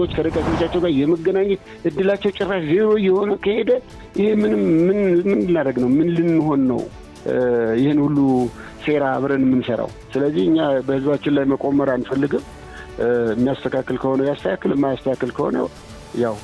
እጩዎች ከደጋፊዎቻቸው ጋር የመገናኘት እድላቸው ጭራሽ ዜሮ የሆነ ከሄደ ይሄ ምን ላደርግ ነው? ምን ልንሆን ነው? ይህን ሁሉ ሴራ አብረን የምንሰራው። ስለዚህ እኛ በህዝባችን ላይ መቆመር አንፈልግም። የሚያስተካክል ከሆነ ያስተካክል፣ የማያስተካክል ከሆነ ያው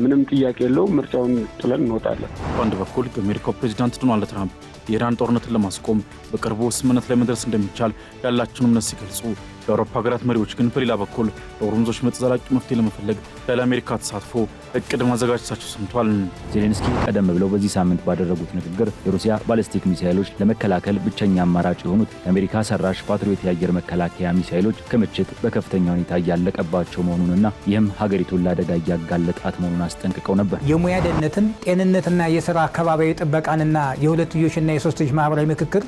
ምንም ጥያቄ የለውም፣ ምርጫውን ጥለን እንወጣለን። በአንድ በኩል የአሜሪካው ፕሬዚዳንት ዶናልድ ትራምፕ የኢራን ጦርነትን ለማስቆም በቅርቡ ስምምነት ላይ መድረስ እንደሚቻል ያላቸውን እምነት ሲገልጹ፣ የአውሮፓ ሀገራት መሪዎች ግን በሌላ በኩል ለሆርሙዞች ዘላቂ መፍትሄ ለመፈለግ ያለ አሜሪካ ተሳትፎ እቅድ ማዘጋጀታቸው ሰምቷል። ዜሌንስኪ ቀደም ብለው በዚህ ሳምንት ባደረጉት ንግግር የሩሲያ ባሊስቲክ ሚሳይሎች ለመከላከል ብቸኛ አማራጭ የሆኑት የአሜሪካ ሰራሽ ፓትሪዮት የአየር መከላከያ ሚሳይሎች ክምችት በከፍተኛ ሁኔታ እያለቀባቸው መሆኑንና ይህም ሀገሪቱን ለአደጋ እያጋለጣት መሆኑን አስጠንቅቀው ነበር። የሙያ ደህንነትን፣ ጤንነትና የሥራ አካባቢያዊ ጥበቃንና የሁለትዮሽና የሶስትዮሽ ማህበራዊ ምክክር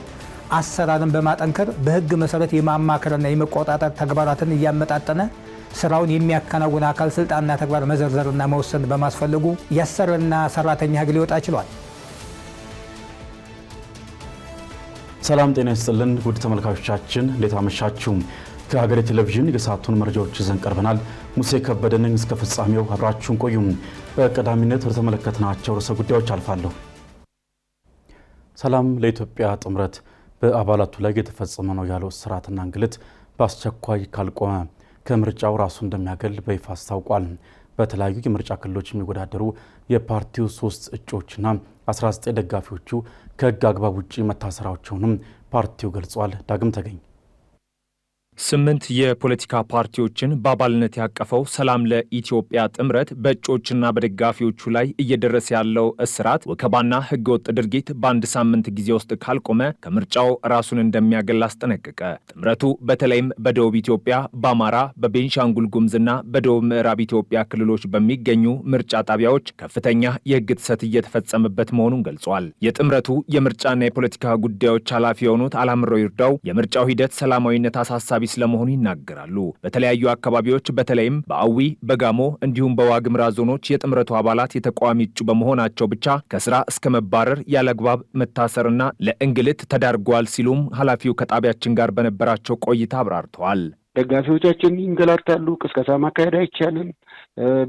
አሰራርን በማጠንከር በህግ መሰረት የማማከርና የመቆጣጠር ተግባራትን እያመጣጠነ ስራውን የሚያከናውን አካል ስልጣንና ተግባር መዘርዘርና መወሰን በማስፈለጉ ያሰረና ሰራተኛ ህግ ሊወጣ ችሏል። ሰላም ጤና ይስጥልን ውድ ተመልካቾቻችን፣ እንዴት አመሻችሁ? ከሀገሬ ቴሌቪዥን የሰዓቱን መረጃዎች ይዘን ቀርበናል። ሙሴ ከበደ ነኝ። እስከ ፍጻሜው አብራችሁን ቆዩም። በቀዳሚነት ወደ ተመለከትናቸው ርዕሰ ጉዳዮች አልፋለሁ። ሰላም ለኢትዮጵያ ጥምረት በአባላቱ ላይ የተፈጸመ ነው ያለው እስራትና እንግልት በአስቸኳይ ካልቆመ ከምርጫው ራሱ እንደሚያገል በይፋ አስታውቋል። በተለያዩ የምርጫ ክልሎች የሚወዳደሩ የፓርቲው 3 እጩዎችና 19 ደጋፊዎቹ ከህግ አግባብ ውጪ መታሰራቸውንም ፓርቲው ገልጿል። ዳግም ተገኝ 8 የፖለቲካ ፓርቲዎችን በአባልነት ያቀፈው ሰላም ለኢትዮጵያ ጥምረት በእጩዎችና በደጋፊዎቹ ላይ እየደረሰ ያለው እስራት፣ ወከባና ህገወጥ ድርጊት በአንድ ሳምንት ጊዜ ውስጥ ካልቆመ ከምርጫው ራሱን እንደሚያገል አስጠነቀቀ። ጥምረቱ በተለይም በደቡብ ኢትዮጵያ፣ በአማራ፣ በቤንሻንጉል ጉሙዝና በደቡብ ምዕራብ ኢትዮጵያ ክልሎች በሚገኙ ምርጫ ጣቢያዎች ከፍተኛ የህግ ጥሰት እየተፈጸመበት መሆኑን ገልጿል። የጥምረቱ የምርጫና የፖለቲካ ጉዳዮች ኃላፊ የሆኑት አላምረው ይርዳው የምርጫው ሂደት ሰላማዊነት አሳሳቢ ስለመሆኑ ይናገራሉ። በተለያዩ አካባቢዎች በተለይም በአዊ፣ በጋሞ እንዲሁም በዋግምራ ዞኖች የጥምረቱ አባላት የተቃዋሚ እጩ በመሆናቸው ብቻ ከስራ እስከ መባረር፣ ያለአግባብ መታሰርና ለእንግልት ተዳርጓል ሲሉም ኃላፊው ከጣቢያችን ጋር በነበራቸው ቆይታ አብራርተዋል። ደጋፊዎቻችን ይንገላታሉ። ቅስቀሳ ማካሄድ አይቻልም።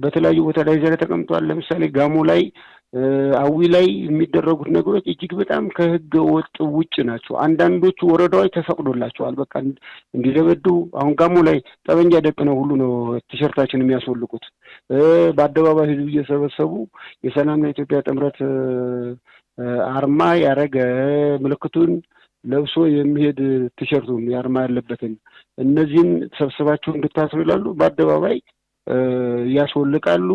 በተለያዩ ቦታ ላይ ዘረ ተቀምጧል። ለምሳሌ ጋሞ ላይ፣ አዊ ላይ የሚደረጉት ነገሮች እጅግ በጣም ከህገ ወጥ ውጭ ናቸው። አንዳንዶቹ ወረዳዎች ተፈቅዶላቸዋል በቃ እንዲደበዱ። አሁን ጋሞ ላይ ጠበንጃ ደቅነው ሁሉ ነው ቲሸርታችን የሚያስወልቁት። በአደባባይ ህዝብ እየሰበሰቡ የሰላም ለኢትዮጵያ ጥምረት አርማ ያረገ ምልክቱን ለብሶ የሚሄድ ቲሸርቱን የአርማ ያለበትን እነዚህን ሰብስባችሁ እንድታስሩ ይላሉ። በአደባባይ ያስወልቃሉ።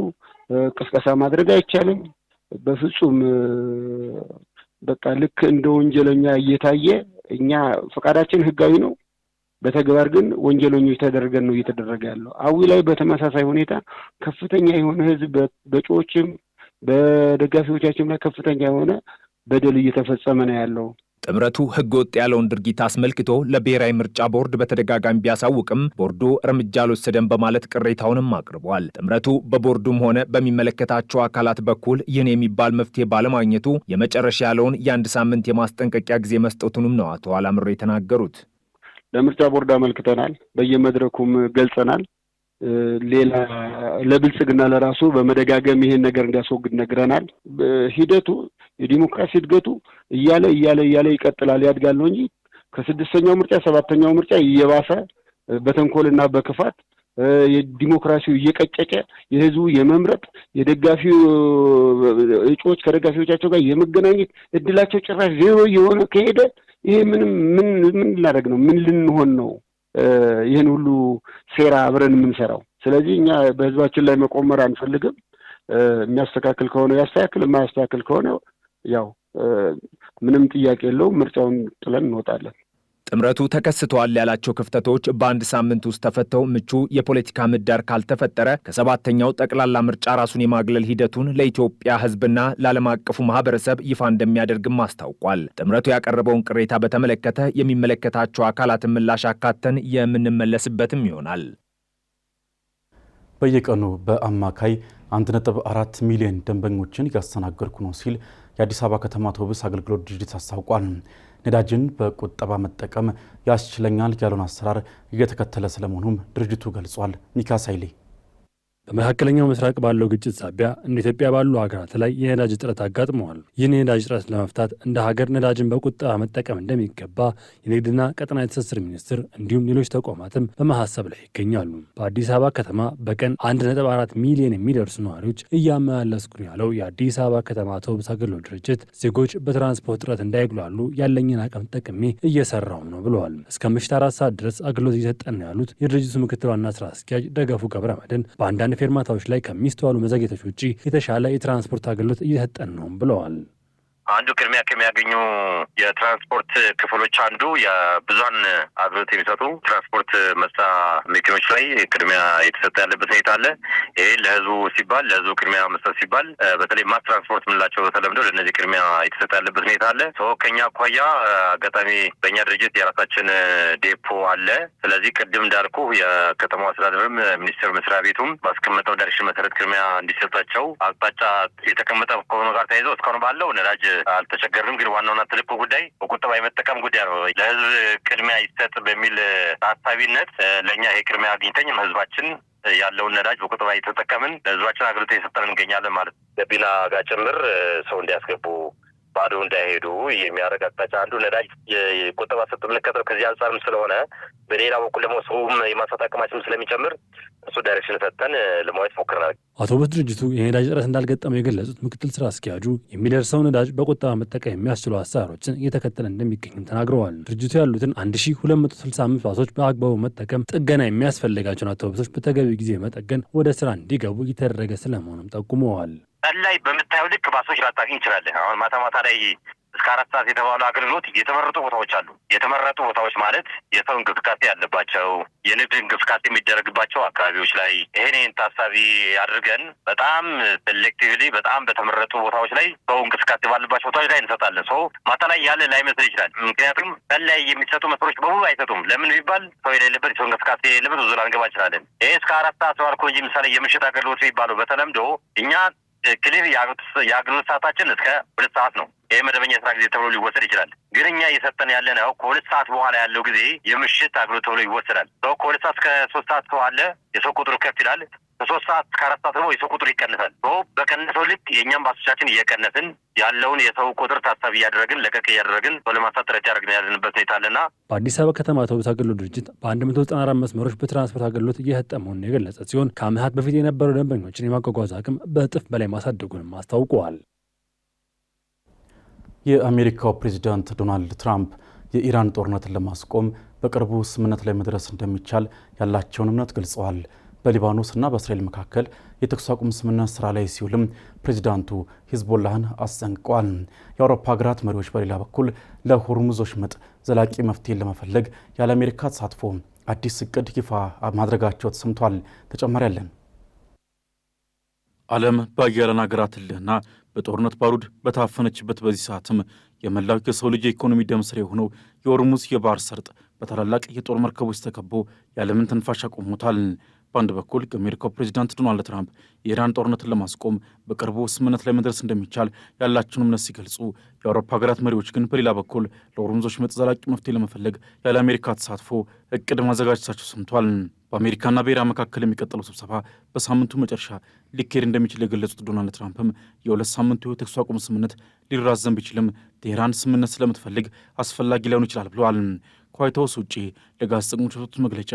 ቅስቀሳ ማድረግ አይቻልም በፍጹም። በቃ ልክ እንደ ወንጀለኛ እየታየ እኛ ፈቃዳችን ህጋዊ ነው፣ በተግባር ግን ወንጀለኞች ተደርገን ነው እየተደረገ ያለው። አዊ ላይ በተመሳሳይ ሁኔታ ከፍተኛ የሆነ ህዝብ በእጩዎችም በደጋፊዎቻችን ላይ ከፍተኛ የሆነ በደል እየተፈጸመ ነው ያለው። ጥምረቱ ህገ ወጥ ያለውን ድርጊት አስመልክቶ ለብሔራዊ ምርጫ ቦርድ በተደጋጋሚ ቢያሳውቅም ቦርዱ እርምጃ አልወሰደም በማለት ቅሬታውንም አቅርቧል። ጥምረቱ በቦርዱም ሆነ በሚመለከታቸው አካላት በኩል ይህን የሚባል መፍትሄ ባለማግኘቱ የመጨረሻ ያለውን የአንድ ሳምንት የማስጠንቀቂያ ጊዜ መስጠቱንም ነው አቶ አላምሮ የተናገሩት። ለምርጫ ቦርድ አመልክተናል፣ በየመድረኩም ገልጸናል። ሌላ ለብልጽግና ለራሱ በመደጋገም ይሄን ነገር እንዲያስወግድ ነግረናል። ሂደቱ የዲሞክራሲ እድገቱ እያለ ይቀጥላል፣ ያድጋል ነው እንጂ ከ6ኛው ምርጫ 7ኛው ምርጫ እየባሰ በተንኮልና በክፋት የዲሞክራሲው እየቀጨጨ የህዝቡ የመምረጥ የደጋፊው እጩዎች ከደጋፊዎቻቸው ጋር የመገናኘት እድላቸው ጭራሽ ዜሮ የሆነ ከሄደ ይሄ ምን ላደርግ ነው? ምን ልንሆን ነው? ይህን ሁሉ ሴራ አብረን የምንሰራው። ስለዚህ እኛ በህዝባችን ላይ መቆመር አንፈልግም። የሚያስተካክል ከሆነ ያስተካክል፣ የማያስተካክል ከሆነ ያው ምንም ጥያቄ የለውም፣ ምርጫውን ጥለን እንወጣለን። ጥምረቱ ተከስተዋል ያላቸው ክፍተቶች በአንድ ሳምንት ውስጥ ተፈተው ምቹ የፖለቲካ ምህዳር ካልተፈጠረ ከ7ኛው ጠቅላላ ምርጫ ራሱን የማግለል ሂደቱን ለኢትዮጵያ ህዝብና ለዓለም አቀፉ ማህበረሰብ ይፋ እንደሚያደርግም አስታውቋል። ጥምረቱ ያቀረበውን ቅሬታ በተመለከተ የሚመለከታቸው አካላትን ምላሽ አካተን የምንመለስበትም ይሆናል። በየቀኑ በአማካይ 1.4 ሚሊዮን ደንበኞችን እያስተናገድኩ ነው ሲል የአዲስ አበባ ከተማ አውቶቡስ አገልግሎት ድርጅት አስታውቋል። ነዳጅን በቁጠባ መጠቀም ያስችለኛል ያለውን አሰራር እየተከተለ ስለመሆኑም ድርጅቱ ገልጿል። ሚካስ ኃይሌ በመካከለኛው ምስራቅ ባለው ግጭት ሳቢያ እንደ ኢትዮጵያ ባሉ ሀገራት ላይ የነዳጅ እጥረት አጋጥመዋል። ይህን የነዳጅ እጥረት ለመፍታት እንደ ሀገር ነዳጅን በቁጠባ መጠቀም እንደሚገባ የንግድና ቀጠናዊ ትስስር ሚኒስቴር እንዲሁም ሌሎች ተቋማትም በማሳሰብ ላይ ይገኛሉ። በአዲስ አበባ ከተማ በቀን 1.4 ሚሊዮን የሚደርሱ ነዋሪዎች እያመላለስኩ ነው ያለው የአዲስ አበባ ከተማ አውቶቡስ አገልግሎት ድርጅት ዜጎች በትራንስፖርት እጥረት እንዳይጉላሉ ያለኝን አቅም ተጠቅሜ እየሰራው ነው ብለዋል። እስከ ምሽት 4 ሰዓት ድረስ አገልግሎት እየሰጠን ነው ያሉት የድርጅቱ ምክትል ዋና ስራ አስኪያጅ ደገፉ ገብረመድህን በአንዳንድ ፌርማታዎች ላይ ከሚስተዋሉ መዘግየቶች ውጪ የተሻለ የትራንስፖርት አገልግሎት እየሰጠን ነው ብለዋል። አንዱ ቅድሚያ ከሚያገኙ የትራንስፖርት ክፍሎች አንዱ የብዙሃን አገልግሎት የሚሰጡ ትራንስፖርት መስጫ መኪኖች ላይ ቅድሚያ የተሰጠ ያለበት ሁኔታ አለ። ይሄ ለህዝቡ ሲባል ለህዝቡ ቅድሚያ መስጠት ሲባል በተለይ ማስ ትራንስፖርት የምንላቸው በተለምዶ ለእነዚህ ቅድሚያ የተሰጠ ያለበት ሁኔታ አለ። ከኛ አኳያ አጋጣሚ በእኛ ድርጅት የራሳችን ዴፖ አለ። ስለዚህ ቅድም እንዳልኩ የከተማው አስተዳደርም ሚኒስቴር መስሪያ ቤቱም ባስቀመጠው ዳይሬክሽን መሰረት ቅድሚያ እንዲሰጣቸው አቅጣጫ የተቀመጠ ከሆነ ጋር ተያይዘው እስካሁን ባለው ነዳጅ አልተቸገርንም። ግን ዋናውና ትልቁ ጉዳይ በቁጠባ የመጠቀም ጉዳይ ነው። ለህዝብ ቅድሚያ ይሰጥ በሚል ታሳቢነት ለእኛ ይሄ ቅድሚያ አግኝተኝም ህዝባችን ያለውን ነዳጅ በቁጠባ እየተጠቀምን ለህዝባችን አገልግሎት እየሰጠን እንገኛለን ማለት ነው። ገቢና ጋር ጭምር ሰው እንዲያስገቡ ባዶ እንዳይሄዱ የሚያደርግ አቅጣጫ አንዱ ነዳጅ የቁጠባ ሰጥ ምንከተው ከዚህ አንጻርም ስለሆነ በሌላ በኩል ደግሞ ሰውም የማሳት አቅማችን ስለሚጨምር እሱ ዳይሬክሽን ሰጠን ለማየት ሞክረናል። አውቶቡስ ድርጅቱ የነዳጅ እጥረት እንዳልገጠመው የገለጹት ምክትል ስራ አስኪያጁ የሚደርሰው ነዳጅ በቁጠባ መጠቀም የሚያስችሉ አሰራሮችን እየተከተለ እንደሚገኝም ተናግረዋል። ድርጅቱ ያሉትን 1265 ባሶች በአግባቡ መጠቀም፣ ጥገና የሚያስፈልጋቸውን አውቶቡሶች በተገቢው ጊዜ መጠገን ወደ ስራ እንዲገቡ እየተደረገ ስለመሆኑም ጠቁመዋል። ላይ በምታየው ልክ ባሶች ላታገኝ ይችላለን። አሁን ማታ ላይ እስከ 4 ሰዓት የተባሉ አገልግሎት የተመረጡ ቦታዎች አሉ። የተመረጡ ቦታዎች ማለት የሰው እንቅስቃሴ ያለባቸው የንግድ እንቅስቃሴ የሚደረግባቸው አካባቢዎች ላይ ይሄንን ታሳቢ አድርገን በጣም ሴሌክቲቭሊ በጣም በተመረጡ ቦታዎች ላይ ሰው እንቅስቃሴ ባለባቸው ቦታዎች ላይ እንሰጣለን። ሰው ማታ ላይ ያለ ላይመስል ይችላል። ምክንያቱም ቀን ላይ የሚሰጡ መስመሮች በሙሉ አይሰጡም። ለምን ቢባል ሰው የሌለበት የሰው እንቅስቃሴ የሌለበት ብዙ ላንገባ እንችላለን። ይሄ እስከ 4 ሰዓት ነው አልኩ እንጂ ምሳሌ የምሽት አገልግሎት የሚባለው በተለምዶ እኛ ክሊር የአገልግሎት ሰዓታችን እስከ 2 ሰዓት ነው። ይሄ መደበኛ ስራ ጊዜ ተብሎ ሊወሰድ ይችላል። ግን እኛ እየሰጠን ያለ ነው ከ2 ሰዓት በኋላ ያለው ጊዜ የምሽት አገልግሎት ተብሎ ይወሰዳል። ሰው ከ2 ሰዓት እስከ 3 ሰዓት ሰው አለ፣ የሰው ቁጥሩ ከፍ ይላል። ከ3 ሰዓት እስከ 4 ሰዓት ደግሞ የሰው ቁጥሩ ይቀንሳል። በቀነሰው ልክ የእኛም ባሶቻችን እየቀነስን ያለውን የሰው ቁጥር ታሳቢ እያደረግን ለቀቅ እያደረግን ለማሳት ጥረት ያደረግን ያለንበት ሁኔታ አለና በአዲስ አበባ ከተማ አውቶቡስ አገልግሎት ድርጅት በ194 መስመሮች በትራንስፖርት አገልግሎት እየሰጠ መሆኑን የገለጸ ሲሆን ከዓመታት በፊት የነበረው ደንበኞችን የማጓጓዝ አቅም በእጥፍ በላይ ማሳደጉንም አስታውቀዋል። የአሜሪካው ፕሬዚዳንት ዶናልድ ትራምፕ የኢራን ጦርነትን ለማስቆም በቅርቡ ስምምነት ላይ መድረስ እንደሚቻል ያላቸውን እምነት ገልጸዋል። በሊባኖስና በእስራኤል መካከል የተኩስ አቁም ስምምነት ስራ ላይ ሲውልም ፕሬዚዳንቱ ሂዝቦላህን አስጠንቅቀዋል። የአውሮፓ ሀገራት መሪዎች በሌላ በኩል ለሆርሙዝ ወሽመጥ ዘላቂ መፍትሄን ለመፈለግ ያለ አሜሪካ ተሳትፎ አዲስ እቅድ ይፋ ማድረጋቸው ተሰምቷል። ተጨማሪ ያለን ዓለም በአያሌን ሀገራት እልህና በጦርነት ባሩድ በታፈነችበት በዚህ ሰዓትም የመላው የሰው ልጅ የኢኮኖሚ ደም ስር የሆነው የሆርሙዝ የባህር ሰርጥ በታላላቅ የጦር መርከቦች ተከቦ ያለምን ትንፋሽ አቆሞታል። በአንድ በኩል የአሜሪካው ፕሬዚዳንት ዶናልድ ትራምፕ የኢራን ጦርነትን ለማስቆም በቅርቡ ስምምነት ላይ መድረስ እንደሚቻል ያላቸውን እምነት ሲገልጹ፣ የአውሮፓ ሀገራት መሪዎች ግን በሌላ በኩል ለሆርሙዝ ወሽመጥ ዘላቂ መፍትሄ ለመፈለግ ያለ አሜሪካ ተሳትፎ እቅድ ማዘጋጀታቸው ሰምቷል። በአሜሪካና በኢራን መካከል የሚቀጥለው ስብሰባ በሳምንቱ መጨረሻ ሊካሄድ እንደሚችል የገለጹት ዶናልድ ትራምፕም የ2 ሳምንቱ የተኩስ አቁም ስምምነት ሊራዘም ቢችልም ቴህራን ስምምነት ስለምትፈልግ አስፈላጊ ላይሆን ይችላል ብለዋል። ከዋይት ሀውስ ውጭ ለጋዜጠኞች የሰጡት መግለጫ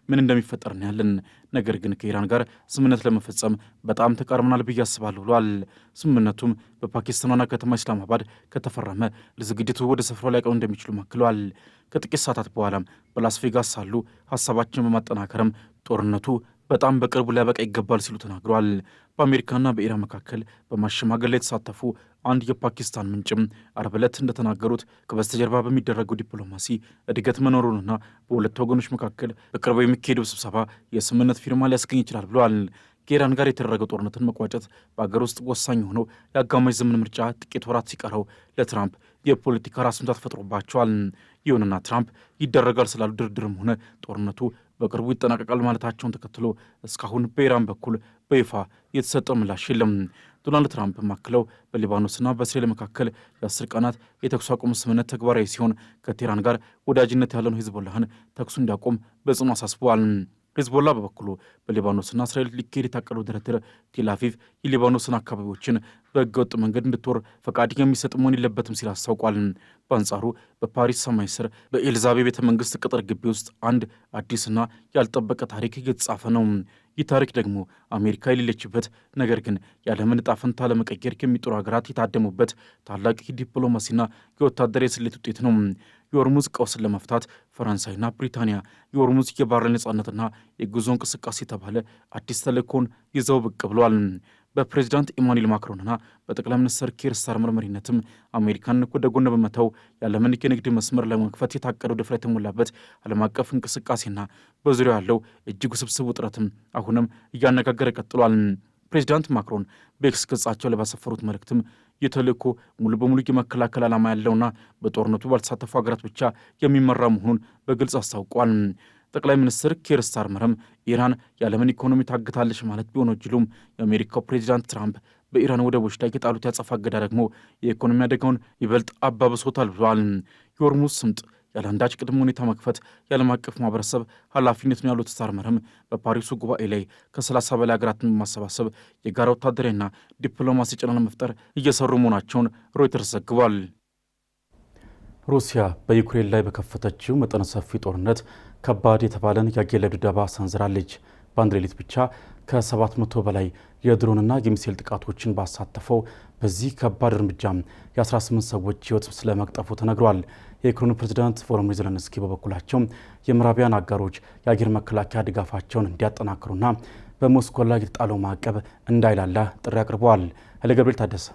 ምን እንደሚፈጠር እናያለን፣ ነገር ግን ከኢራን ጋር ስምምነት ለመፈጸም በጣም ተቃርመናል ብዬ አስባለሁ ብለዋል። ስምምነቱም በፓኪስታን ዋና ከተማ ኢስላማባድ ከተፈረመ ለዝግጅቱ ወደ ስፍራው ሊያቀኑ እንደሚችሉ አክለዋል። ከጥቂት ሰዓታት በኋላም በላስ ቬጋስ ሳሉ ሀሳባቸውን በማጠናከርም ጦርነቱ በጣም በቅርቡ ሊያበቃ ይገባል ሲሉ ተናግረዋል። በአሜሪካና በኢራን መካከል በማሸማገል ላይ የተሳተፉ አንድ የፓኪስታን ምንጭም አርብ ዕለት እንደተናገሩት ከበስተጀርባ በሚደረገው ዲፕሎማሲ እድገት መኖሩንና በሁለቱ ወገኖች መካከል በቅርቡ የሚካሄደው ስብሰባ የስምምነት ፊርማ ሊያስገኝ ይችላል ብለዋል። ከኢራን ጋር የተደረገው ጦርነትን መቋጨት በአገር ውስጥ ወሳኝ የሆነው የአጋማሽ ዘመን ምርጫ ጥቂት ወራት ሲቀረው ለትራምፕ የፖለቲካ ራስ ምታት ፈጥሮባቸዋል። ይሁንና ትራምፕ ይደረጋል ስላሉ ድርድርም ሆነ ጦርነቱ በቅርቡ ይጠናቀቃል ማለታቸውን ተከትሎ እስካሁን በኢራን በኩል በይፋ የተሰጠው ምላሽ የለም። ዶናልድ ትራምፕ አክለው በሊባኖስና በእስራኤል መካከል የ10 ቀናት የተኩስ አቁም ስምምነት ተግባራዊ ሲሆን ከቴህራን ጋር ወዳጅነት ያለውን ሂዝቦላህን ተኩሱ እንዲያቆም በጽኑ አሳስበዋል። ሂዝቦላ በበኩሉ በሊባኖስና እስራኤል ሊካሄድ የታቀደው ድርድር ቴል አቪቭ የሊባኖስን አካባቢዎችን በህገወጥ መንገድ እንድትወር ፈቃድ የሚሰጥ መሆን የለበትም ሲል አስታውቋል። በአንጻሩ በፓሪስ ሰማይ ስር በኤልዛቤ ቤተ መንግስት ቅጥር ግቢ ውስጥ አንድ አዲስና ያልጠበቀ ታሪክ እየተጻፈ ነው። ይህ ታሪክ ደግሞ አሜሪካ የሌለችበት ነገር ግን የዓለምን ዕጣ ፈንታ ለመቀየር የሚጥሩ ሀገራት የታደሙበት ታላቅ የዲፕሎማሲና የወታደራዊ ስሌት ውጤት ነው። የሆርሙዝ ቀውስን ለመፍታት ፈረንሳይና ብሪታንያ የሆርሙዝ የባህር ነጻነትና የጉዞ እንቅስቃሴ የተባለ አዲስ ተልእኮን ይዘው ብቅ ብለዋል። በፕሬዚዳንት ኢማኑኤል ማክሮንና በጠቅላይ ሚኒስትር ኪር ስታርመር መሪነትም አሜሪካን ወደ ጎን በመተው የዓለምን የንግድ መስመር ለመክፈት የታቀደው ድፍረት የተሞላበት ዓለም አቀፍ እንቅስቃሴና በዙሪያው ያለው እጅግ ውስብስብ ውጥረትም አሁንም እያነጋገረ ቀጥሏል። ፕሬዚዳንት ማክሮን በኤክስ ገጻቸው ላይ ባሰፈሩት መልእክትም ይህ ተልእኮ ሙሉ በሙሉ የመከላከል ዓላማ ያለውና በጦርነቱ ባልተሳተፉ ሀገራት ብቻ የሚመራ መሆኑን በግልጽ አስታውቋል። ጠቅላይ ሚኒስትር ኪር ስታርመርም ኢራን የዓለምን ኢኮኖሚ ታግታለች ማለት ቢወነጅሉም የአሜሪካው ፕሬዚዳንት ትራምፕ በኢራን ወደቦች ላይ የጣሉት ያጸፋ እገዳ ደግሞ የኢኮኖሚ አደጋውን ይበልጥ አባብሶታል ብለዋል። የሆርሙዝ ስምጥ ያለ አንዳች ቅድመ ሁኔታ መክፈት የዓለም አቀፍ ማህበረሰብ ኃላፊነት ነው ያሉት ስታርመርም በፓሪሱ ጉባኤ ላይ ከ30 በላይ ሀገራትን በማሰባሰብ የጋራ ወታደራዊና ዲፕሎማሲ ጫና ለመፍጠር እየሰሩ መሆናቸውን ሮይተርስ ዘግቧል። ሩሲያ በዩክሬን ላይ በከፈተችው መጠነ ሰፊ ጦርነት ከባድ የተባለን የአየር ላይ ድብደባ ሰንዝራለች። በአንድ ሌሊት ብቻ ከ700 በላይ የድሮንና የሚሳኤል ጥቃቶችን ባሳተፈው በዚህ ከባድ እርምጃም የ18 ሰዎች ሕይወት ስለመቅጠፉ ተነግሯል። የዩክሬኑ ፕሬዝዳንት ቮሎዲሚር ዜሌንስኪ በበኩላቸው የምዕራባውያን አጋሮች የአየር መከላከያ ድጋፋቸውን እንዲያጠናክሩና በሞስኮ ላይ የተጣለው ማዕቀብ እንዳይላላ ጥሪ አቅርበዋል። ኃይለ ገብርኤል ታደሰ።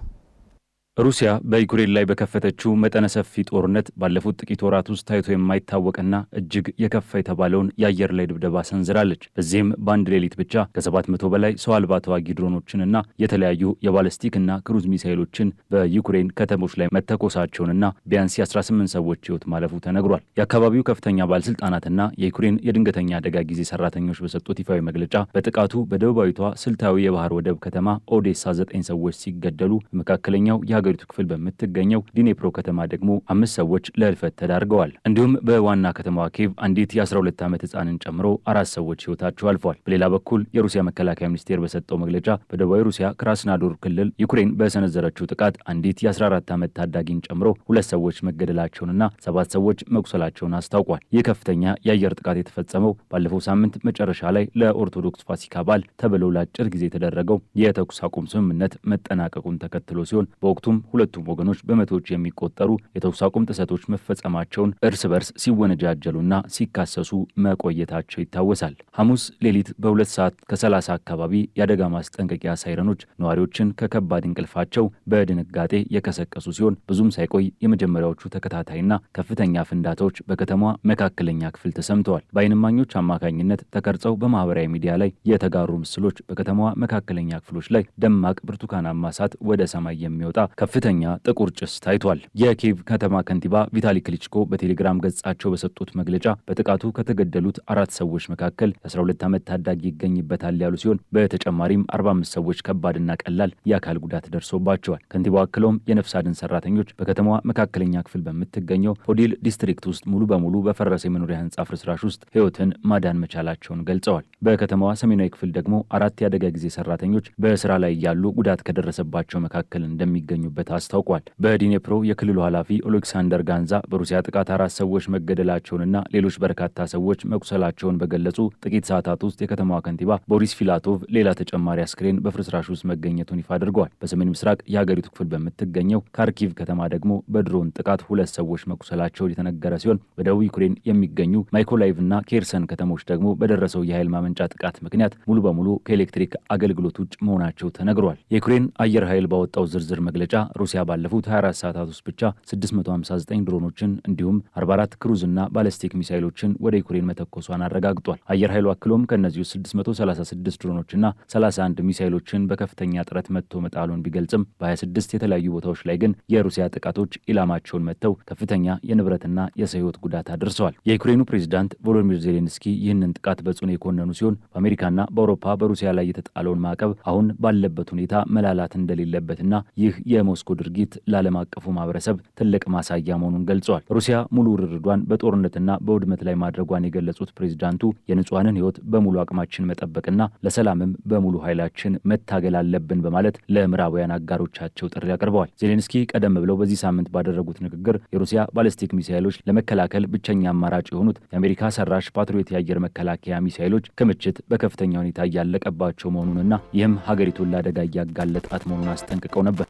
ሩሲያ በዩክሬን ላይ በከፈተችው መጠነ ሰፊ ጦርነት ባለፉት ጥቂት ወራት ውስጥ ታይቶ የማይታወቅና እጅግ የከፋ የተባለውን የአየር ላይ ድብደባ ሰንዝራለች። በዚህም በአንድ ሌሊት ብቻ ከ700 በላይ ሰው አልባ ተዋጊ ድሮኖችንና የተለያዩ የባለስቲክና ክሩዝ ሚሳይሎችን በዩክሬን ከተሞች ላይ መተኮሳቸውንና ቢያንስ የ18 ሰዎች ሕይወት ማለፉ ተነግሯል። የአካባቢው ከፍተኛ ባለስልጣናትና የዩክሬን የድንገተኛ አደጋ ጊዜ ሰራተኞች በሰጡት ይፋዊ መግለጫ በጥቃቱ በደቡባዊቷ ስልታዊ የባህር ወደብ ከተማ ኦዴሳ 9 ሰዎች ሲገደሉ በመካከለኛው የሀገሪቱ ክፍል በምትገኘው ዲኔፕሮ ከተማ ደግሞ 5 ሰዎች ለህልፈት ተዳርገዋል። እንዲሁም በዋና ከተማዋ ኪየቭ አንዲት የ12 ዓመት ህፃንን ጨምሮ 4 ሰዎች ህይወታቸው አልፏል። በሌላ በኩል የሩሲያ መከላከያ ሚኒስቴር በሰጠው መግለጫ በደቡባዊ ሩሲያ ክራስናዶር ክልል ዩክሬን በሰነዘረችው ጥቃት አንዲት የ14 ዓመት ታዳጊን ጨምሮ 2 ሰዎች መገደላቸውንና 7 ሰዎች መቁሰላቸውን አስታውቋል። ይህ ከፍተኛ የአየር ጥቃት የተፈጸመው ባለፈው ሳምንት መጨረሻ ላይ ለኦርቶዶክስ ፋሲካ በዓል ተብለው ለአጭር ጊዜ የተደረገው የተኩስ አቁም ስምምነት መጠናቀቁን ተከትሎ ሲሆን በወቅቱ ሁለቱም ወገኖች በመቶዎች የሚቆጠሩ የተኩስ አቁም ጥሰቶች መፈጸማቸውን እርስ በርስ ሲወነጃጀሉና ሲካሰሱ መቆየታቸው ይታወሳል። ሐሙስ ሌሊት በ2 ሰዓት ከ30 አካባቢ የአደጋ ማስጠንቀቂያ ሳይረኖች ነዋሪዎችን ከከባድ እንቅልፋቸው በድንጋጤ የቀሰቀሱ ሲሆን ብዙም ሳይቆይ የመጀመሪያዎቹ ተከታታይና ከፍተኛ ፍንዳታዎች በከተማዋ መካከለኛ ክፍል ተሰምተዋል። በዓይን እማኞች አማካኝነት ተቀርጸው በማህበራዊ ሚዲያ ላይ የተጋሩ ምስሎች በከተማዋ መካከለኛ ክፍሎች ላይ ደማቅ ብርቱካናማ እሳት ወደ ሰማይ የሚወጣ ከፍተኛ ጥቁር ጭስ ታይቷል። የኪየቭ ከተማ ከንቲባ ቪታሊ ክሊችኮ በቴሌግራም ገጻቸው በሰጡት መግለጫ በጥቃቱ ከተገደሉት 4 ሰዎች መካከል የ12 ዓመት ታዳጊ ይገኝበታል ያሉ ሲሆን በተጨማሪም 45 ሰዎች ከባድና ቀላል የአካል ጉዳት ደርሶባቸዋል። ከንቲባው አክለውም የነፍስ አድን ሰራተኞች በከተማዋ መካከለኛ ክፍል በምትገኘው ፖዲል ዲስትሪክት ውስጥ ሙሉ በሙሉ በፈረሰ የመኖሪያ ህንጻ ፍርስራሽ ውስጥ ህይወትን ማዳን መቻላቸውን ገልጸዋል። በከተማዋ ሰሜናዊ ክፍል ደግሞ 4 የአደጋ ጊዜ ሰራተኞች በስራ ላይ ያሉ ጉዳት ከደረሰባቸው መካከል እንደሚገኙ በት አስታውቋል። በዲኔፕሮ የክልሉ ኃላፊ ኦሌክሳንደር ጋንዛ በሩሲያ ጥቃት 4 ሰዎች መገደላቸውንና ሌሎች በርካታ ሰዎች መቁሰላቸውን በገለጹ ጥቂት ሰዓታት ውስጥ የከተማዋ ከንቲባ ቦሪስ ፊላቶቭ ሌላ ተጨማሪ አስክሬን በፍርስራሽ ውስጥ መገኘቱን ይፋ አድርገዋል። በሰሜን ምስራቅ የሀገሪቱ ክፍል በምትገኘው ካርኪቭ ከተማ ደግሞ በድሮን ጥቃት 2 ሰዎች መቁሰላቸው የተነገረ ሲሆን በደቡብ ዩክሬን የሚገኙ ማይኮላይቭና ኬርሰን ከተሞች ደግሞ በደረሰው የኃይል ማመንጫ ጥቃት ምክንያት ሙሉ በሙሉ ከኤሌክትሪክ አገልግሎት ውጭ መሆናቸው ተነግሯል። የዩክሬን አየር ኃይል ባወጣው ዝርዝር መግለጫ ሩሲያ ባለፉት 24 ሰዓታት ውስጥ ብቻ 659 ድሮኖችን እንዲሁም 44 ክሩዝና ባለስቲክ ሚሳይሎችን ወደ ዩክሬን መተኮሷን አረጋግጧል። አየር ኃይሉ አክሎም ከእነዚህ 636 ድሮኖችና 31 ሚሳይሎችን በከፍተኛ ጥረት መጥቶ መጣሉን ቢገልጽም በ26 የተለያዩ ቦታዎች ላይ ግን የሩሲያ ጥቃቶች ኢላማቸውን መጥተው ከፍተኛ የንብረትና የሰው ሕይወት ጉዳት አድርሰዋል። የዩክሬኑ ፕሬዝዳንት ቮሎዲሚር ዜሌንስኪ ይህንን ጥቃት በጽኑ የኮነኑ ሲሆን በአሜሪካና በአውሮፓ በሩሲያ ላይ የተጣለውን ማዕቀብ አሁን ባለበት ሁኔታ መላላት እንደሌለበትና ይህ የሞስኮ ድርጊት ለዓለም አቀፉ ማህበረሰብ ትልቅ ማሳያ መሆኑን ገልጸዋል። ሩሲያ ሙሉ ውርርዷን በጦርነትና በውድመት ላይ ማድረጓን የገለጹት ፕሬዚዳንቱ የንጹሐንን ሕይወት በሙሉ አቅማችን መጠበቅና ለሰላምም በሙሉ ኃይላችን መታገል አለብን በማለት ለምዕራባውያን አጋሮቻቸው ጥሪ አቅርበዋል። ዜሌንስኪ ቀደም ብለው በዚህ ሳምንት ባደረጉት ንግግር የሩሲያ ባሊስቲክ ሚሳይሎች ለመከላከል ብቸኛ አማራጭ የሆኑት የአሜሪካ ሰራሽ ፓትሪዮት የአየር መከላከያ ሚሳይሎች ክምችት በከፍተኛ ሁኔታ እያለቀባቸው መሆኑንና ይህም ሀገሪቱን ለአደጋ እያጋለጣት መሆኑን አስጠንቅቀው ነበር።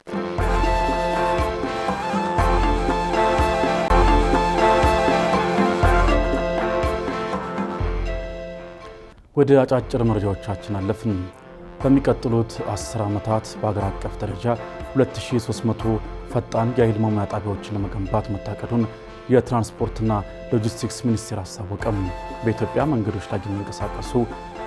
ወደ አጫጭር መረጃዎቻችን አለፍን። በሚቀጥሉት 10 ዓመታት በአገር አቀፍ ደረጃ 2300 ፈጣን የኃይል ማመንጫ ጣቢያዎችን ለመገንባት መታቀዱን የትራንስፖርትና ሎጂስቲክስ ሚኒስቴር አስታወቀም። በኢትዮጵያ መንገዶች ላይ የሚንቀሳቀሱ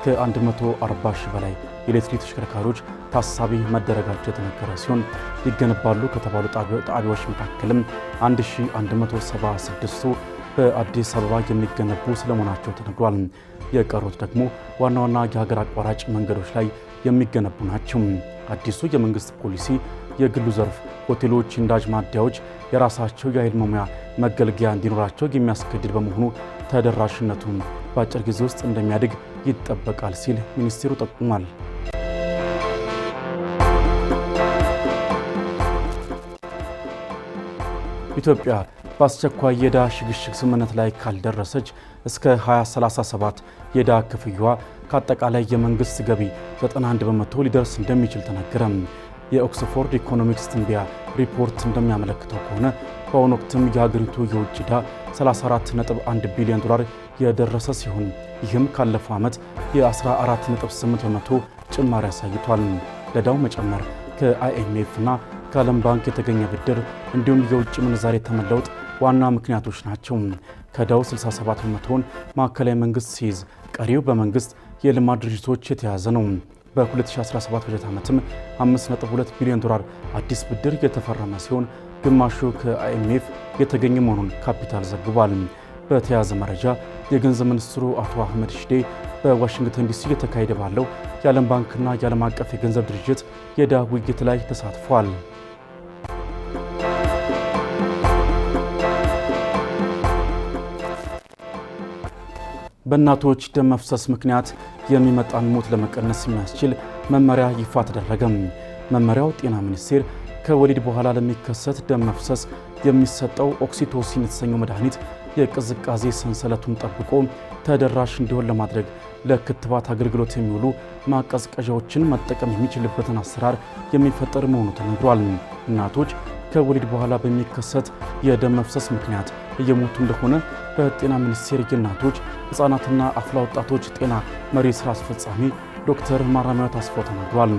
ከ140 ሺህ በላይ የኤሌክትሪክ ተሽከርካሪዎች ታሳቢ መደረጋቸው የተነገረ ሲሆን ሊገነባሉ ከተባሉ ጣቢያዎች መካከልም 1176ቱ በአዲስ አበባ የሚገነቡ ስለመሆናቸው ተነግሯል። የቀሩት ደግሞ ዋና ዋና የሀገር አቋራጭ መንገዶች ላይ የሚገነቡ ናቸው። አዲሱ የመንግስት ፖሊሲ የግሉ ዘርፍ ሆቴሎች፣ ነዳጅ ማደያዎች የራሳቸው የኃይል መሙያ መገልገያ እንዲኖራቸው የሚያስገድድ በመሆኑ ተደራሽነቱን በአጭር ጊዜ ውስጥ እንደሚያድግ ይጠበቃል ሲል ሚኒስቴሩ ጠቁሟል። ኢትዮጵያ በአስቸኳይ የዕዳ ሽግሽግ ስምምነት ላይ ካልደረሰች እስከ 2037 የዕዳ ክፍያዋ ከአጠቃላይ የመንግስት ገቢ 91 በመቶ ሊደርስ እንደሚችል ተነገረ። የኦክስፎርድ ኢኮኖሚክስ ትንበያ ሪፖርት እንደሚያመለክተው ከሆነ በአሁኑ ወቅትም የሀገሪቱ የውጭ ዕዳ 34.1 ቢሊዮን ዶላር የደረሰ ሲሆን ይህም ካለፈው ዓመት የ14.8 በመቶ ጭማሪ አሳይቷል። ለዕዳው መጨመር ከአይኤምኤፍ እና ከዓለም ባንክ የተገኘ ብድር እንዲሁም የውጭ ምንዛሬ ተመለውጥ ዋና ምክንያቶች ናቸው። ከዕዳው 67 በመቶውን ማዕከላዊ መንግስት ሲይዝ ቀሪው በመንግስት የልማት ድርጅቶች የተያዘ ነው። በ2017 በጀት ዓመትም 5.2 ቢሊዮን ዶላር አዲስ ብድር የተፈረመ ሲሆን ግማሹ ከአይኤምኤፍ የተገኘ መሆኑን ካፒታል ዘግቧል። በተያያዘ መረጃ የገንዘብ ሚኒስትሩ አቶ አህመድ ሺዴ በዋሽንግተን ዲሲ እየተካሄደ ባለው የዓለም ባንክና የዓለም አቀፍ የገንዘብ ድርጅት የዕዳ ውይይት ላይ ተሳትፏል። በእናቶች ደም መፍሰስ ምክንያት የሚመጣን ሞት ለመቀነስ የሚያስችል መመሪያ ይፋ ተደረገ። መመሪያው ጤና ሚኒስቴር ከወሊድ በኋላ ለሚከሰት ደም መፍሰስ የሚሰጠው ኦክሲቶሲን የተሰኘው መድኃኒት የቅዝቃዜ ሰንሰለቱን ጠብቆ ተደራሽ እንዲሆን ለማድረግ ለክትባት አገልግሎት የሚውሉ ማቀዝቀዣዎችን መጠቀም የሚችልበትን አሰራር የሚፈጠር መሆኑ ተነግሯል። እናቶች ከወሊድ በኋላ በሚከሰት የደም መፍሰስ ምክንያት እየሞቱ እንደሆነ በጤና ሚኒስቴር የእናቶች ሕፃናትና አፍላ ወጣቶች ጤና መሪ ስራ አስፈጻሚ ዶክተር ማራሚያ ታስፋው ተናግሯል።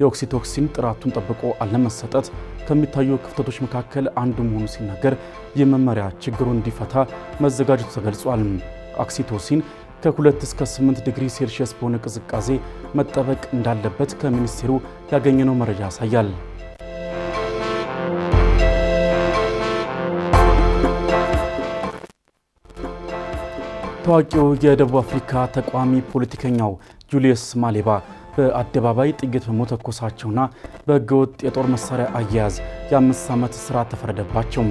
የኦክሲቶክሲን ጥራቱን ጠብቆ አለመሰጠት ከሚታዩ ክፍተቶች መካከል አንዱ መሆኑ ሲነገር ይህ መመሪያ ችግሩን እንዲፈታ መዘጋጀቱ ተገልጿል። ኦክሲቶሲን ከ2 እስከ 8 ዲግሪ ሴልሺየስ በሆነ ቅዝቃዜ መጠበቅ እንዳለበት ከሚኒስቴሩ ያገኘነው መረጃ ያሳያል። ታዋቂው የደቡብ አፍሪካ ተቃዋሚ ፖለቲከኛው ጁልየስ ማሌባ በአደባባይ ጥይት በመተኮሳቸውና በሕገወጥ የጦር መሳሪያ አያያዝ የ5 ዓመት እስራት ተፈረደባቸው።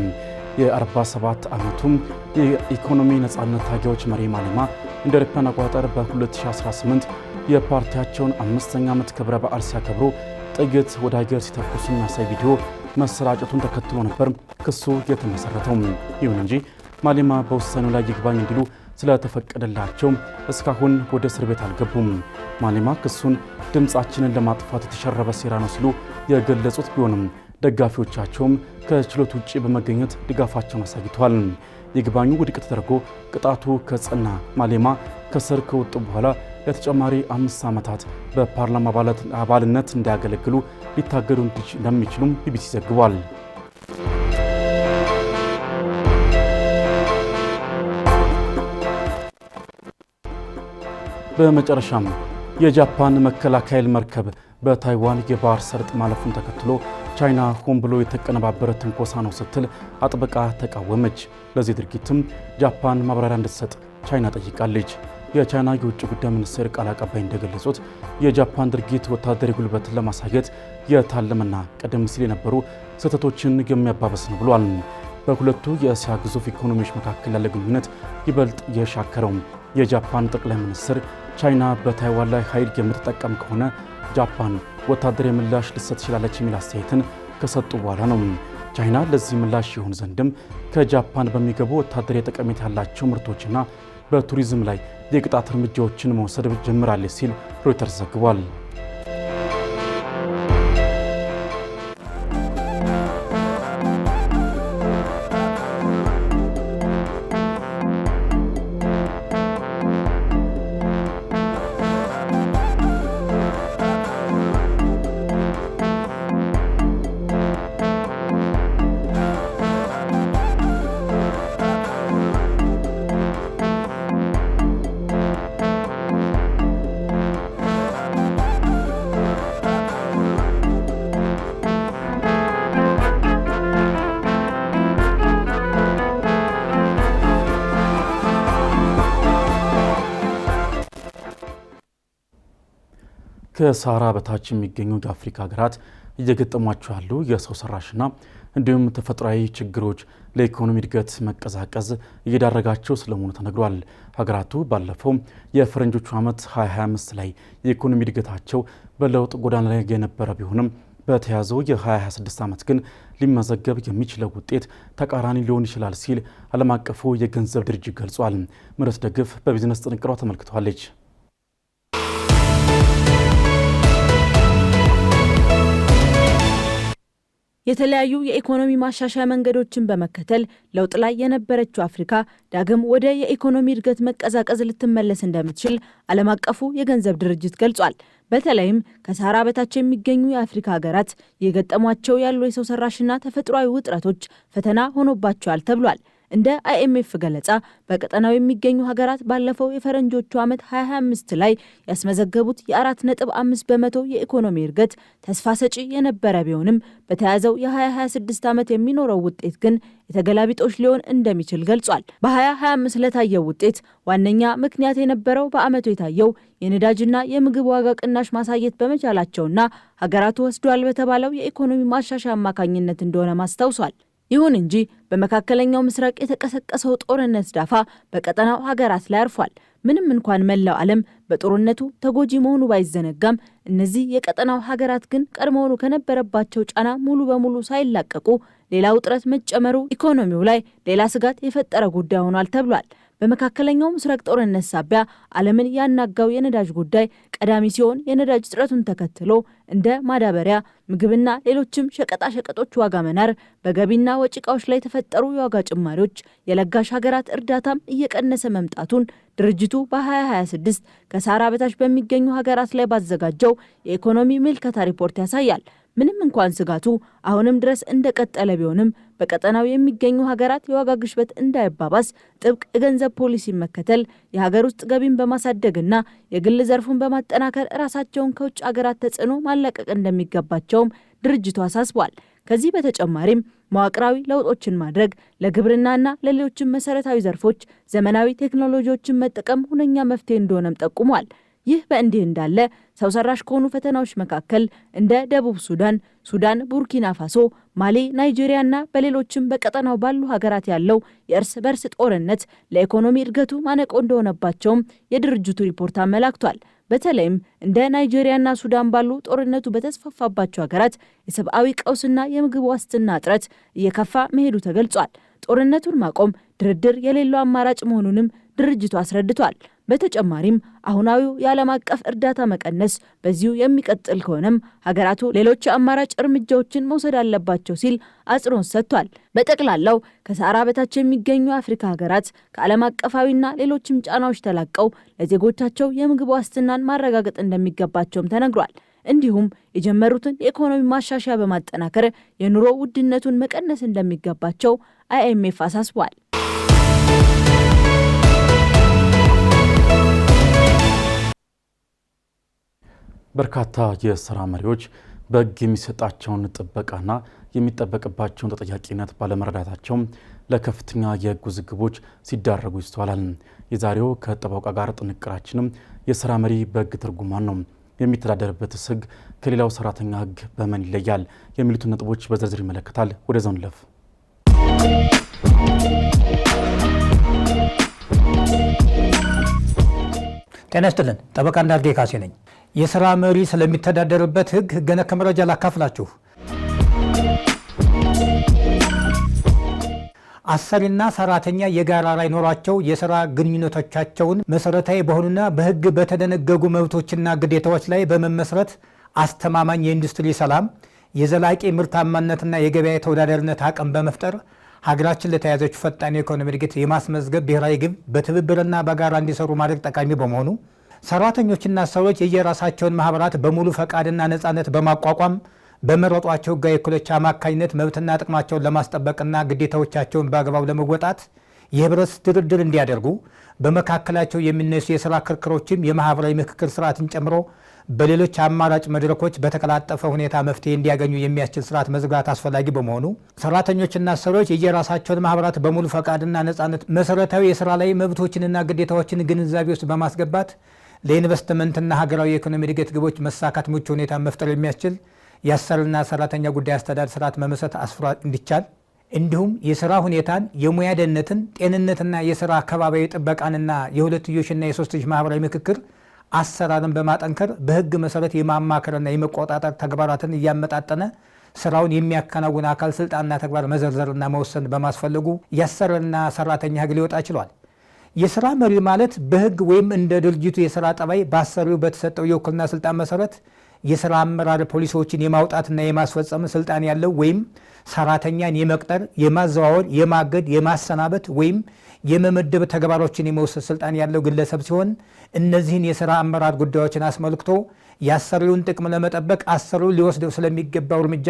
የ47 ዓመቱም የኢኮኖሚ ነጻነት ታጋዮች መሪ ማሌማ እንደ አውሮፓውያን አቆጣጠር በ2018 የፓርቲያቸውን 5ኛ ዓመት ክብረ በዓል ሲያከብሩ ጥይት ወደ ሀገር ሲተኩሱ የሚያሳይ ቪዲዮ መሰራጨቱን ተከትሎ ነበር ክሱ የተመሰረተው። ይሁን እንጂ ማሌማ በውሳኔው ላይ ይግባኝ እንዲሉ ስለተፈቀደላቸው እስካሁን ወደ እስር ቤት አልገቡም። ማሌማ ክሱን ድምፃችንን ለማጥፋት የተሸረበ ሴራ ነው ሲሉ የገለጹት ቢሆንም ደጋፊዎቻቸውም ከችሎት ውጭ በመገኘት ድጋፋቸውን አሳይተዋል። ይግባኙ ውድቅ ተደርጎ ቅጣቱ ከጸና ማሌማ ከስር ከወጡ በኋላ ለተጨማሪ 5 ዓመታት በፓርላማ አባልነት እንዲያገለግሉ ሊታገዱ እንደሚችሉም ቢቢሲ ዘግቧል። በመጨረሻም የጃፓን መከላከያ ኃይል መርከብ በታይዋን የባህር ሰርጥ ማለፉን ተከትሎ ቻይና ሆን ብሎ የተቀነባበረ ትንኮሳ ነው ስትል አጥብቃ ተቃወመች። ለዚህ ድርጊትም ጃፓን ማብራሪያ እንድትሰጥ ቻይና ጠይቃለች። የቻይና የውጭ ጉዳይ ሚኒስቴር ቃል አቀባይ እንደገለጹት የጃፓን ድርጊት ወታደራዊ ጉልበትን ለማሳየት የታለመና ቀደም ሲል የነበሩ ስህተቶችን የሚያባበስ ነው ብሏል። በሁለቱ የእስያ ግዙፍ ኢኮኖሚዎች መካከል ያለ ግንኙነት ይበልጥ የሻከረው የጃፓን ጠቅላይ ሚኒስትር ቻይና በታይዋን ላይ ኃይል የምትጠቀም ከሆነ ጃፓን ወታደራዊ ምላሽ ልትሰጥ ትችላለች የሚል አስተያየትን ከሰጡ በኋላ ነው። ቻይና ለዚህ ምላሽ ይሆን ዘንድም ከጃፓን በሚገቡ ወታደራዊ ጠቀሜታ ያላቸው ምርቶችና በቱሪዝም ላይ የቅጣት እርምጃዎችን መውሰድ ጀምራለች ሲል ሮይተርስ ዘግቧል። ከሳህራ በታች የሚገኙ የአፍሪካ ሀገራት እየገጠሟቸው ያሉ የሰው ሰራሽና እንዲሁም ተፈጥሯዊ ችግሮች ለኢኮኖሚ እድገት መቀዛቀዝ እየዳረጋቸው ስለመሆኑ ተነግሯል። ሀገራቱ ባለፈው የፈረንጆቹ ዓመት 2025 ላይ የኢኮኖሚ እድገታቸው በለውጥ ጎዳና ላይ የነበረ ቢሆንም በተያዘው የ2026 ዓመት ግን ሊመዘገብ የሚችለው ውጤት ተቃራኒ ሊሆን ይችላል ሲል ዓለም አቀፉ የገንዘብ ድርጅት ገልጿል። ምረት ደግፍ በቢዝነስ ጥንቅሯ ተመልክተዋለች። የተለያዩ የኢኮኖሚ ማሻሻያ መንገዶችን በመከተል ለውጥ ላይ የነበረችው አፍሪካ ዳግም ወደ የኢኮኖሚ እድገት መቀዛቀዝ ልትመለስ እንደምትችል ዓለም አቀፉ የገንዘብ ድርጅት ገልጿል። በተለይም ከሳህራ በታች የሚገኙ የአፍሪካ ሀገራት የገጠሟቸው ያሉ የሰው ሰራሽና ተፈጥሯዊ ውጥረቶች ፈተና ሆኖባቸዋል ተብሏል። እንደ አይኤምኤፍ ገለጻ በቀጠናው የሚገኙ ሀገራት ባለፈው የፈረንጆቹ ዓመት 2025 ላይ ያስመዘገቡት የ4.5 በመቶ የኢኮኖሚ እድገት ተስፋ ሰጪ የነበረ ቢሆንም በተያዘው የ2026 ዓመት የሚኖረው ውጤት ግን የተገላቢጦሽ ሊሆን እንደሚችል ገልጿል። በ2025 ለታየው ውጤት ዋነኛ ምክንያት የነበረው በዓመቱ የታየው የነዳጅና የምግብ ዋጋ ቅናሽ ማሳየት በመቻላቸውና ሀገራቱ ወስዷል በተባለው የኢኮኖሚ ማሻሻያ አማካኝነት እንደሆነ ማስታውሷል። ይሁን እንጂ በመካከለኛው ምስራቅ የተቀሰቀሰው ጦርነት ዳፋ በቀጠናው ሀገራት ላይ አርፏል። ምንም እንኳን መላው ዓለም በጦርነቱ ተጎጂ መሆኑ ባይዘነጋም እነዚህ የቀጠናው ሀገራት ግን ቀድሞውኑ ከነበረባቸው ጫና ሙሉ በሙሉ ሳይላቀቁ ሌላ ውጥረት መጨመሩ ኢኮኖሚው ላይ ሌላ ስጋት የፈጠረ ጉዳይ ሆኗል ተብሏል። በመካከለኛው ምስራቅ ጦርነት ሳቢያ ዓለምን ያናጋው የነዳጅ ጉዳይ ቀዳሚ ሲሆን የነዳጅ እጥረቱን ተከትሎ እንደ ማዳበሪያ፣ ምግብና ሌሎችም ሸቀጣሸቀጦች ዋጋ መናር፣ በገቢና ወጪ ዕቃዎች ላይ የተፈጠሩ የዋጋ ጭማሪዎች፣ የለጋሽ ሀገራት እርዳታም እየቀነሰ መምጣቱን ድርጅቱ በ2026 ከሳህራ በታች በሚገኙ ሀገራት ላይ ባዘጋጀው የኢኮኖሚ ምልከታ ሪፖርት ያሳያል። ምንም እንኳን ስጋቱ አሁንም ድረስ እንደቀጠለ ቢሆንም በቀጠናው የሚገኙ ሀገራት የዋጋ ግሽበት እንዳይባባስ ጥብቅ የገንዘብ ፖሊሲ መከተል፣ የሀገር ውስጥ ገቢን በማሳደግና የግል ዘርፉን በማጠናከር ራሳቸውን ከውጭ ሀገራት ተጽዕኖ ማላቀቅ እንደሚገባቸውም ድርጅቱ አሳስቧል። ከዚህ በተጨማሪም መዋቅራዊ ለውጦችን ማድረግ፣ ለግብርናና ለሌሎችም መሰረታዊ ዘርፎች ዘመናዊ ቴክኖሎጂዎችን መጠቀም ሁነኛ መፍትሄ እንደሆነም ጠቁሟል። ይህ በእንዲህ እንዳለ ሰው ሰራሽ ከሆኑ ፈተናዎች መካከል እንደ ደቡብ ሱዳን፣ ቡርኪና ፋሶ፣ ማሊ፣ ናይጄሪያና በሌሎችም በቀጠናው ባሉ ሀገራት ያለው የእርስ በርስ ጦርነት ለኢኮኖሚ እድገቱ ማነቆ እንደሆነባቸውም የድርጅቱ ሪፖርት አመላክቷል። በተለይም እንደ ናይጄሪያና ሱዳን ባሉ ጦርነቱ በተስፋፋባቸው ሀገራት የሰብአዊ ቀውስና የምግብ ዋስትና እጥረት እየከፋ መሄዱ ተገልጿል። ጦርነቱን ማቆም ድርድር የሌለው አማራጭ መሆኑንም ድርጅቱ አስረድቷል። በተጨማሪም አሁናዊው የዓለም አቀፍ እርዳታ መቀነስ በዚሁ የሚቀጥል ከሆነም ሀገራቱ ሌሎች አማራጭ እርምጃዎችን መውሰድ አለባቸው ሲል አጽንኦት ሰጥቷል። በጠቅላላው ከሳህራ በታች የሚገኙ የአፍሪካ ሀገራት ከዓለም አቀፋዊና ሌሎችም ጫናዎች ተላቀው ለዜጎቻቸው የምግብ ዋስትናን ማረጋገጥ እንደሚገባቸውም ተነግሯል። እንዲሁም የጀመሩትን የኢኮኖሚ ማሻሻያ በማጠናከር የኑሮ ውድነቱን መቀነስ እንደሚገባቸው አይኤምኤፍ አሳስቧል። በርካታ የስራ መሪዎች በሕግ የሚሰጣቸውን ጥበቃና የሚጠበቅባቸውን ተጠያቂነት ባለመረዳታቸው ለከፍተኛ የህግ ውዝግቦች ሲዳረጉ ይስተዋላል። የዛሬው ከጠበቃ ጋር ጥንቅራችንም የስራ መሪ በህግ ትርጉማን ነው። የሚተዳደርበት ህግ ከሌላው ሰራተኛ ህግ በምን ይለያል? የሚሉትን ነጥቦች በዝርዝር ይመለከታል። ወደዛው እንለፍ። ጤና ይስጥልን። ጠበቃ እንዳርጌ ካሴ ነኝ። የስራ መሪ ስለሚተዳደርበት ህግ ነክ መረጃ ላካፍላችሁ። አሰሪና ሰራተኛ የጋራ ላይ ኖሯቸው የስራ ግንኙነቶቻቸውን መሰረታዊ በሆኑና በህግ በተደነገጉ መብቶችና ግዴታዎች ላይ በመመስረት አስተማማኝ የኢንዱስትሪ ሰላም፣ የዘላቂ ምርታማነትና የገበያ ተወዳዳሪነት አቅም በመፍጠር ሀገራችን ለተያዘች ፈጣን የኢኮኖሚ እድገት የማስመዝገብ ብሔራዊ ግብ በትብብርና በጋራ እንዲሰሩ ማድረግ ጠቃሚ በመሆኑ ሰራተኞችና ሰዎች የየራሳቸውን ማህበራት በሙሉ ፈቃድና ነፃነት በማቋቋም በመረጧቸው ህጋዊ እኩሎች አማካኝነት መብትና ጥቅማቸውን ለማስጠበቅና ግዴታዎቻቸውን በአግባቡ ለመወጣት የህብረት ድርድር እንዲያደርጉ በመካከላቸው የሚነሱ የስራ ክርክሮችም የማህበራዊ ምክክር ስርዓትን ጨምሮ በሌሎች አማራጭ መድረኮች በተቀላጠፈ ሁኔታ መፍትሄ እንዲያገኙ የሚያስችል ስርዓት መዝጋት አስፈላጊ በመሆኑ ሰራተኞችና ሰሪዎች የየራሳቸውን ማህበራት በሙሉ ፈቃድና ነፃነት መሰረታዊ የስራ ላይ መብቶችንና ግዴታዎችን ግንዛቤ ውስጥ በማስገባት ለኢንቨስትመንትና ሀገራዊ የኢኮኖሚ እድገት ግቦች መሳካት ምቹ ሁኔታ መፍጠር የሚያስችል የአሰሪና ሰራተኛ ጉዳይ አስተዳደር ስርዓት መመስረት አስፍራ እንዲቻል እንዲሁም የስራ ሁኔታን፣ የሙያ ደህንነትን፣ ጤንነትና የስራ አካባቢያዊ ጥበቃንና የሁለትዮሽና የሶስትዮሽ ማህበራዊ ምክክር አሰራርን በማጠንከር በህግ መሰረት የማማከርና የመቆጣጠር ተግባራትን እያመጣጠነ ስራውን የሚያከናውን አካል ስልጣንና ተግባር መዘርዘርና መወሰን በማስፈለጉ የአሰሪና ሰራተኛ ህግ ሊወጣ ችሏል። የስራ መሪ ማለት በህግ ወይም እንደ ድርጅቱ የስራ ጠባይ በአሰሪው በተሰጠው የውክልና ስልጣን መሰረት የስራ አመራር ፖሊሲዎችን የማውጣትና የማስፈጸም ስልጣን ያለው ወይም ሰራተኛን የመቅጠር፣ የማዘዋወር፣ የማገድ፣ የማሰናበት ወይም የመመደብ ተግባሮችን የመወሰድ ስልጣን ያለው ግለሰብ ሲሆን እነዚህን የስራ አመራር ጉዳዮችን አስመልክቶ የአሰሪውን ጥቅም ለመጠበቅ አሰሪው ሊወስደው ስለሚገባው እርምጃ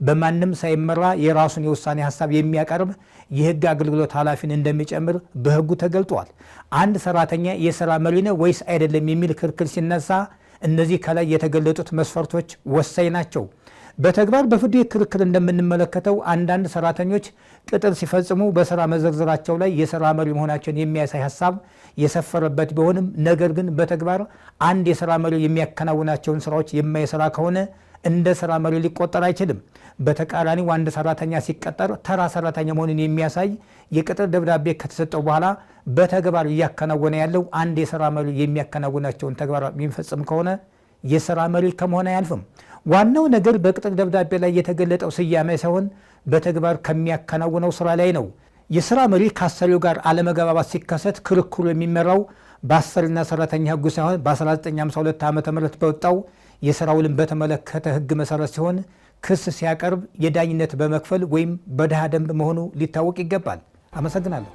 በማንም ሳይመራ የራሱን የውሳኔ ሀሳብ የሚያቀርብ የህግ አገልግሎት ኃላፊን እንደሚጨምር በህጉ ተገልጧል። አንድ ሰራተኛ የስራ መሪ ነው ወይስ አይደለም የሚል ክርክር ሲነሳ እነዚህ ከላይ የተገለጡት መስፈርቶች ወሳኝ ናቸው። በተግባር በፍርድ ቤት ክርክር እንደምንመለከተው አንዳንድ ሰራተኞች ቅጥር ሲፈጽሙ በስራ መዘርዘራቸው ላይ የስራ መሪ መሆናቸውን የሚያሳይ ሀሳብ የሰፈረበት ቢሆንም ነገር ግን በተግባር አንድ የስራ መሪ የሚያከናውናቸውን ስራዎች የማይሰራ ከሆነ እንደ ስራ መሪ ሊቆጠር አይችልም። በተቃራኒው አንድ ሰራተኛ ሲቀጠር ተራ ሰራተኛ መሆኑን የሚያሳይ የቅጥር ደብዳቤ ከተሰጠው በኋላ በተግባር እያከናወነ ያለው አንድ የስራ መሪ የሚያከናውናቸውን ተግባር የሚፈጽም ከሆነ የስራ መሪ ከመሆን አያልፍም። ዋናው ነገር በቅጥር ደብዳቤ ላይ የተገለጠው ስያሜ ሳይሆን በተግባር ከሚያከናውነው ስራ ላይ ነው። የስራ መሪ ከአሰሪው ጋር አለመግባባት ሲከሰት ክርክሩ የሚመራው በአሰሪና ሰራተኛ ህጉ ሳይሆን በ1952 ዓ.ም በወጣው የስራ ውልን በተመለከተ ህግ መሰረት ሲሆን ክስ ሲያቀርብ የዳኝነት በመክፈል ወይም በድሃ ደንብ መሆኑ ሊታወቅ ይገባል። አመሰግናለሁ።